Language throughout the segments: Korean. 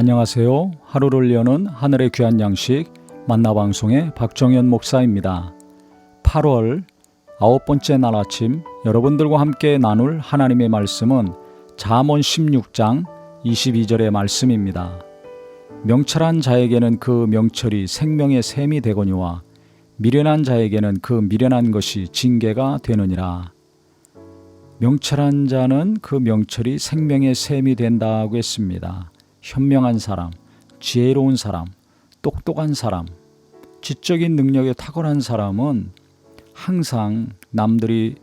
안녕하세요. 하루를 여는 하늘의 귀한 양식 만나방송의 박정현 목사입니다. 8월 9번째 날 아침 여러분들과 함께 나눌 하나님의 말씀은 잠언 16장 22절의 말씀입니다. 명철한 자에게는 그 명철이 생명의 샘이 되거니와 미련한 자에게는 그 미련한 것이 징계가 되느니라. 명철한 자는 그 명철이 생명의 샘이 된다고 했습니다. 현명한 사람, 지혜로운 사람, 똑똑한 사람, 지적인 능력에 탁월한 사람은 항상 남들이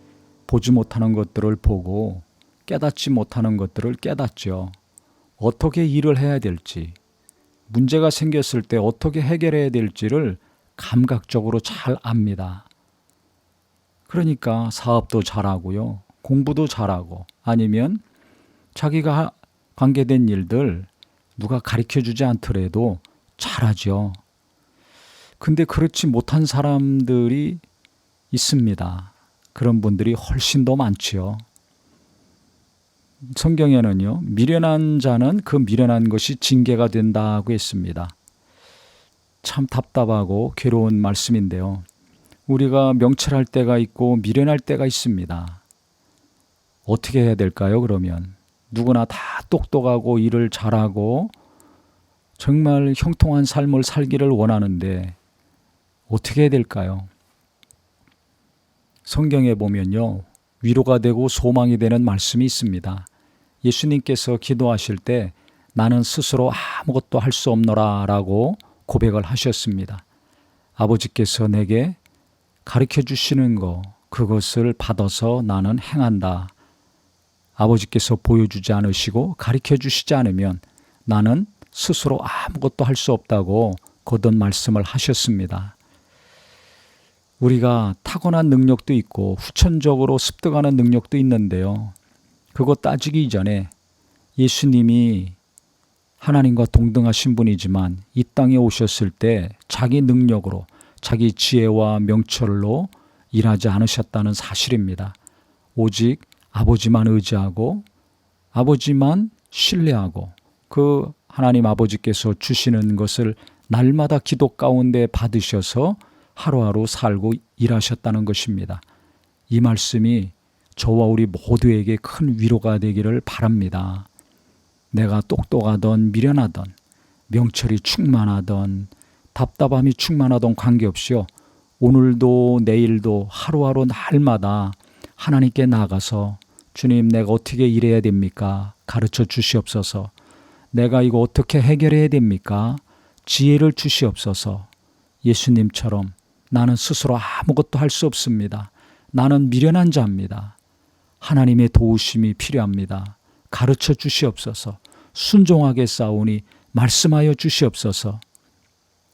보지 못하는 것들을 보고 깨닫지 못하는 것들을 깨닫죠. 어떻게 일을 해야 될지, 문제가 생겼을 때 어떻게 해결해야 될지를 감각적으로 잘 압니다. 그러니까 사업도 잘하고요, 공부도 잘하고, 아니면 자기가 관계된 일들 누가 가르쳐주지 않더라도 잘하죠. 근데 그렇지 못한 사람들이 있습니다. 그런 분들이 훨씬 더 많지요. 성경에는요, 미련한 자는 그 미련한 것이 징계가 된다고 했습니다. 참 답답하고 괴로운 말씀인데요. 우리가 명철할 때가 있고 미련할 때가 있습니다. 어떻게 해야 될까요, 그러면? 누구나 다 똑똑하고 일을 잘하고 정말 형통한 삶을 살기를 원하는데 어떻게 해야 될까요? 성경에 보면요, 위로가 되고 소망이 되는 말씀이 있습니다. 예수님께서 기도하실 때 나는 스스로 아무것도 할 수 없노라 라고 고백을 하셨습니다. 아버지께서 내게 가르쳐 주시는 거, 그것을 받아서 나는 행한다. 아버지께서 보여주지 않으시고 가르쳐 주시지 않으면 나는 스스로 아무것도 할 수 없다고 거듭 말씀을 하셨습니다. 우리가 타고난 능력도 있고 후천적으로 습득하는 능력도 있는데요. 그거 따지기 이전에 예수님이 하나님과 동등하신 분이지만 이 땅에 오셨을 때 자기 능력으로, 자기 지혜와 명철로 일하지 않으셨다는 사실입니다. 오직 아버지만 의지하고 아버지만 신뢰하고 그 하나님 아버지께서 주시는 것을 날마다 기도 가운데 받으셔서 하루하루 살고 일하셨다는 것입니다. 이 말씀이 저와 우리 모두에게 큰 위로가 되기를 바랍니다. 내가 똑똑하던 미련하던 명철이 충만하던 답답함이 충만하던 관계없이요, 오늘도 내일도 하루하루 날마다 하나님께 나가서 주님, 내가 어떻게 일해야 됩니까? 가르쳐 주시옵소서. 내가 이거 어떻게 해결해야 됩니까? 지혜를 주시옵소서. 예수님처럼 나는 스스로 아무것도 할 수 없습니다. 나는 미련한 자입니다. 하나님의 도우심이 필요합니다. 가르쳐 주시옵소서. 순종하게 싸우니 말씀하여 주시옵소서.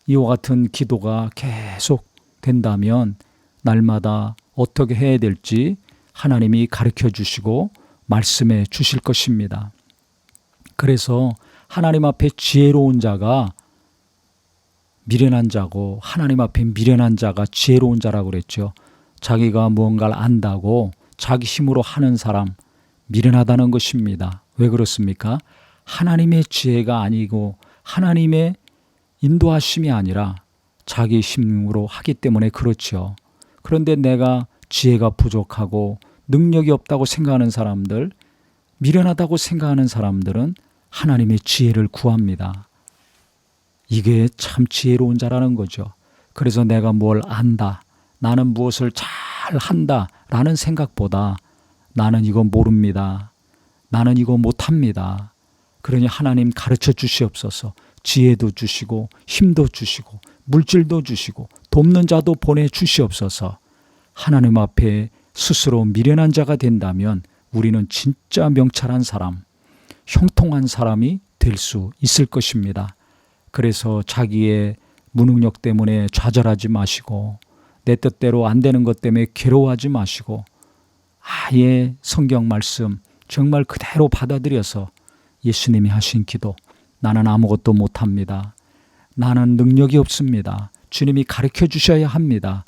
이와 같은 기도가 계속 된다면 날마다 어떻게 해야 될지 하나님이 가르쳐 주시고 말씀해 주실 것입니다. 그래서 하나님 앞에 지혜로운 자가 미련한 자고 하나님 앞에 미련한 자가 지혜로운 자라고 그랬죠. 자기가 무언가를 안다고 자기 힘으로 하는 사람 미련하다는 것입니다. 왜 그렇습니까? 하나님의 지혜가 아니고 하나님의 인도하심이 아니라 자기 힘으로 하기 때문에 그렇죠. 그런데 내가 지혜가 부족하고 능력이 없다고 생각하는 사람들, 미련하다고 생각하는 사람들은 하나님의 지혜를 구합니다. 이게 참 지혜로운 자라는 거죠. 그래서 내가 뭘 안다, 나는 무엇을 잘 한다 라는 생각보다 나는 이거 모릅니다. 나는 이거 못합니다. 그러니 하나님 가르쳐 주시옵소서. 지혜도 주시고 힘도 주시고 물질도 주시고 돕는 자도 보내주시옵소서. 하나님 앞에 스스로 미련한 자가 된다면 우리는 진짜 명철한 사람, 형통한 사람이 될 수 있을 것입니다. 그래서 자기의 무능력 때문에 좌절하지 마시고 내 뜻대로 안 되는 것 때문에 괴로워하지 마시고 아예 성경 말씀 정말 그대로 받아들여서 예수님이 하신 기도, 나는 아무것도 못합니다. 나는 능력이 없습니다. 주님이 가르쳐 주셔야 합니다.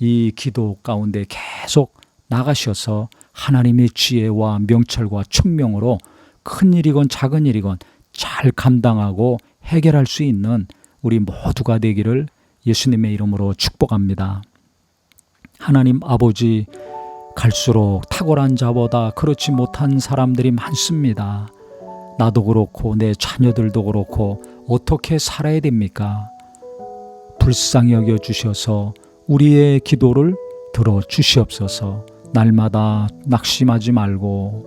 이 기도 가운데 계속 나가셔서 하나님의 지혜와 명철과 총명으로 큰 일이건 작은 일이건 잘 감당하고 해결할 수 있는 우리 모두가 되기를 예수님의 이름으로 축복합니다. 하나님 아버지, 갈수록 탁월한 자보다 그렇지 못한 사람들이 많습니다. 나도 그렇고 내 자녀들도 그렇고 어떻게 살아야 됩니까? 불쌍히 여겨 주셔서 우리의 기도를 들어 주시옵소서. 날마다 낙심하지 말고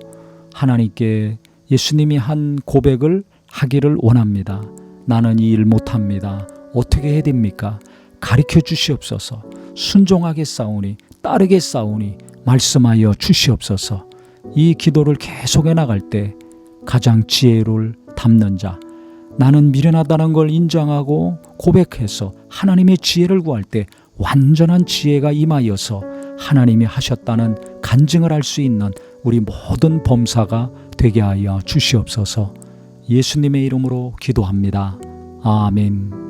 하나님께 예수님이 한 고백을 하기를 원합니다. 나는 이 일 못합니다. 어떻게 해야 됩니까? 가르쳐 주시옵소서. 순종하게 싸우니 따르게 싸우니 말씀하여 주시옵소서. 이 기도를 계속해 나갈 때 가장 지혜를 담는 자, 나는 미련하다는 걸 인정하고 고백해서 하나님의 지혜를 구할 때 완전한 지혜가 임하여서 하나님이 하셨다는 간증을 할 수 있는 우리 모든 범사가 되게 하여 주시옵소서. 예수님의 이름으로 기도합니다. 아멘.